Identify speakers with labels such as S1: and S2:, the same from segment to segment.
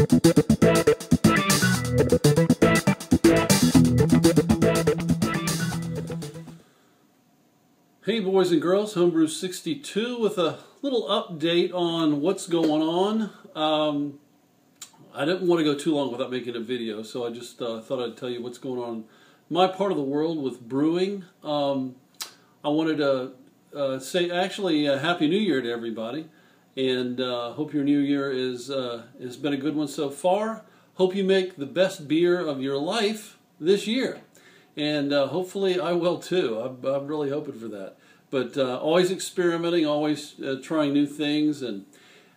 S1: Hey boys and girls, Homebrew 62 with a little update on what's going on. I didn't want to go too long without making a video, so I just thought I'd tell you what's going on in my part of the world with brewing. I wanted to say actually Happy New Year to everybody, and hope your new year has been a good one so far. Hope you make the best beer of your life this year. And hopefully I will too. I'm really hoping for that. But always experimenting, always trying new things. And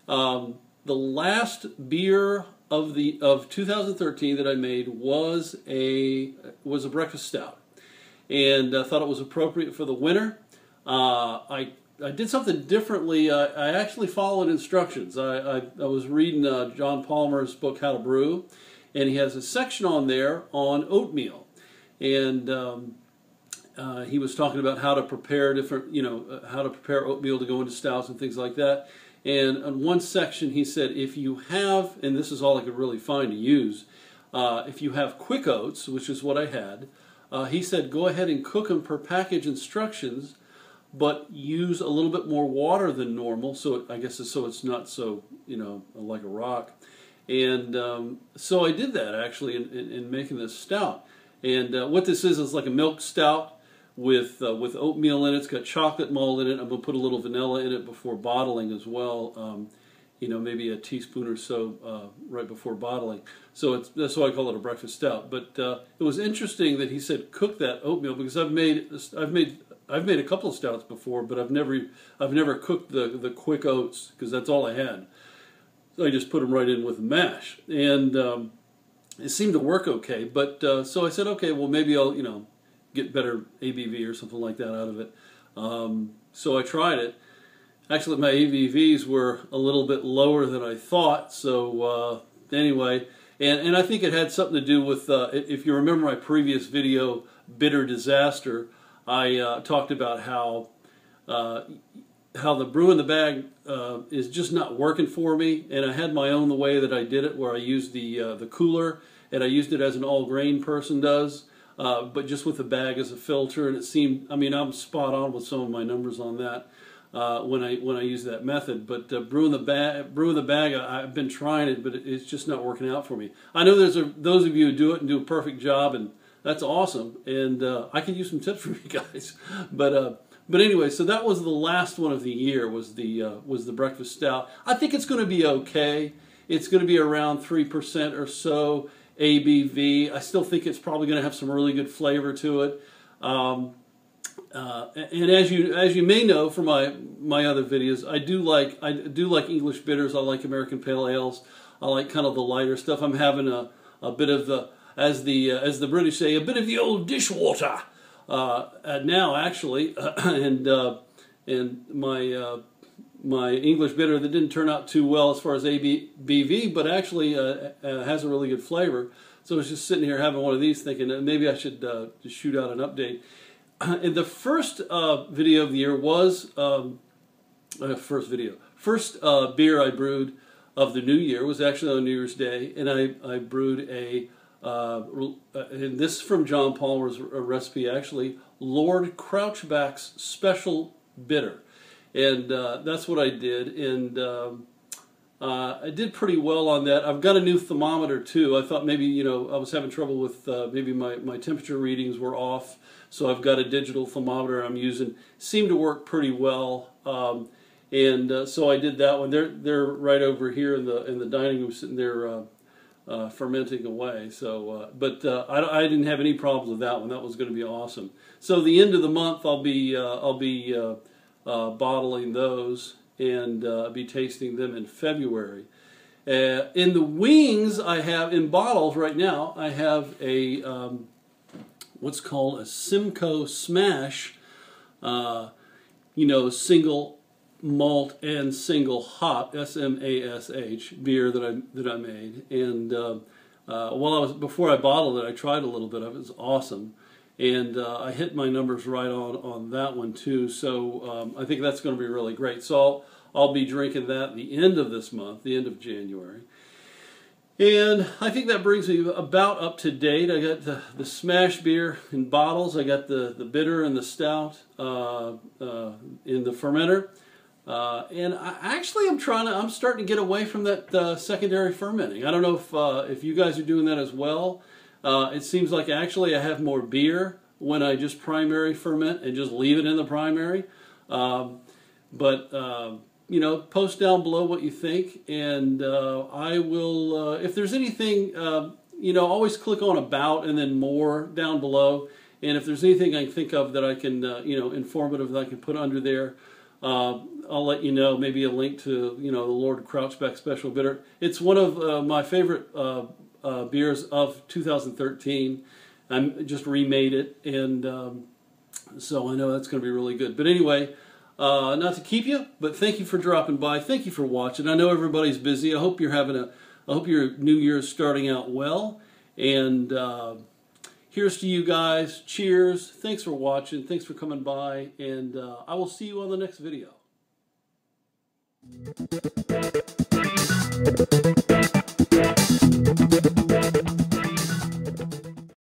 S1: the last beer of 2013 that I made was a breakfast stout, and I thought it was appropriate for the winter. I did something differently. I actually followed instructions. I was reading John Palmer's book How to Brew, and he has a section on there on oatmeal. And he was talking about how to prepare different, how to prepare oatmeal to go into stouts and things like that. And in one section he said, if you have, and this is all I could really find to use, if you have quick oats, which is what I had, he said go ahead and cook them per package instructions, but use a little bit more water than normal, so I guess so it's not so, like a rock. And so I did that actually in making this stout. And what this is like a milk stout with oatmeal in it. It's got chocolate malt in it. I'm going to put a little vanilla in it before bottling as well. Maybe a teaspoon or so right before bottling. So that's why I call it a breakfast stout. But it was interesting that he said cook that oatmeal, because I've made a couple of stouts before, but I've never cooked the quick oats, because that's all I had. So I just put them right in with the mash, and it seemed to work okay. But so I said, okay, well maybe I'll get better ABV or something like that out of it. So I tried it. Actually, my ABVs were a little bit lower than I thought. So anyway, and I think it had something to do with if you remember my previous video, Bitter Disaster, I talked about how the brew in the bag is just not working for me, and I had my own the way that I did it, where I used the cooler, and I used it as an all-grain person does, but just with the bag as a filter, and it seemed, I'm spot on with some of my numbers on that when I use that method. But brew in the bag, I've been trying it, but it's just not working out for me. I know there's those of you who do it and do a perfect job, and that's awesome, and I could use some tips from you guys, But anyway, so that was the last one of the year, was the breakfast stout. I think it's going to be okay. It's going to be around 3% or so ABV. I still think it's probably going to have some really good flavor to it. And as you may know from my other videos, I do like English bitters. I like American pale ales. I like kind of the lighter stuff. I'm having a bit of the, as the British say, a bit of the old dishwater. Now actually, and my English bitter that didn't turn out too well as far as ABV, but actually has a really good flavor. So I was just sitting here having one of these, thinking that maybe I should just shoot out an update. And the first video of the year was first beer I brewed of the new year was actually on New Year's Day, and I brewed and this is from John Palmer's recipe, actually, Lord Crouchback's Special Bitter. And that's what I did, and I did pretty well on that. I've got a new thermometer too. I thought maybe, I was having trouble with, maybe my temperature readings were off, so I've got a digital thermometer I'm using. Seemed to work pretty well, and so I did that one. They're right over here in the dining room, sitting there fermenting away. So, but I didn't have any problems with that one. That was going to be awesome. So the end of the month, I'll be bottling those and be tasting them in February. In the wings, I have in bottles right now. I have a what's called a Simcoe Smash. Single malt and single hop, S-M-A-S-H, beer that I made. And before I bottled it, I tried a little bit of it. It was awesome, and I hit my numbers right on that one too. So I think that's going to be really great. So I'll be drinking that at the end of this month, the end of January. And I think that brings me about up to date. I got the smash beer in bottles. I got the bitter and the stout in the fermenter. And I'm starting to get away from that secondary fermenting. I don't know if you guys are doing that as well. It seems like actually I have more beer when I just primary ferment and just leave it in the primary. You know, post down below what you think, and I will, if there's anything, you know, always click on about and then more down below. And if there's anything I can think of that I can, you know, informative that I can put under there, I'll let you know. Maybe a link to, you know, the Lord Crouchback Special Bitter. It's one of my favorite beers of 2013. I just remade it, and so I know that's going to be really good. But anyway, not to keep you, but thank you for dropping by. Thank you for watching. I know everybody's busy. I hope you're I hope your New Year is starting out well. And here's to you guys. Cheers. Thanks for watching. Thanks for coming by. And I will see you on the next video.